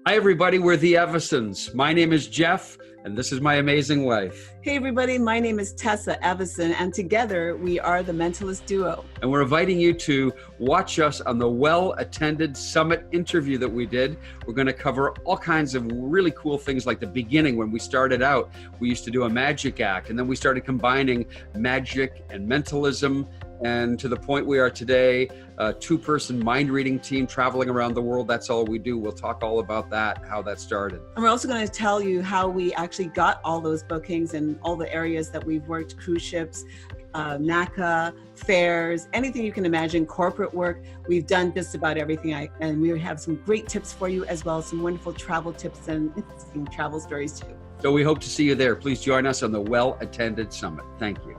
Hi, everybody. We're the Evasons. My name is Jeff, and this is my amazing wife. Hey, everybody. My name is Tessa Evason, and together we are the Mentalist Duo. And we're inviting you to watch us on the WellAttended Summit interview that we did. We're going to cover all kinds of really cool things, like the beginning. When we started out, we used to do a magic act, and then we started combining magic and mentalism. And to the point we are today, a two-person mind reading team traveling around the world. That's all we do. We'll talk all about that, how that started. And we're also going to tell you how we actually got all those bookings and all the areas that we've worked, cruise ships, NACA, fairs, anything you can imagine, corporate work. We've done just about everything. And we have some great tips for you, as well as some wonderful travel tips and interesting travel stories too. So we hope to see you there. Please join us on the WellAttended Summit. Thank you.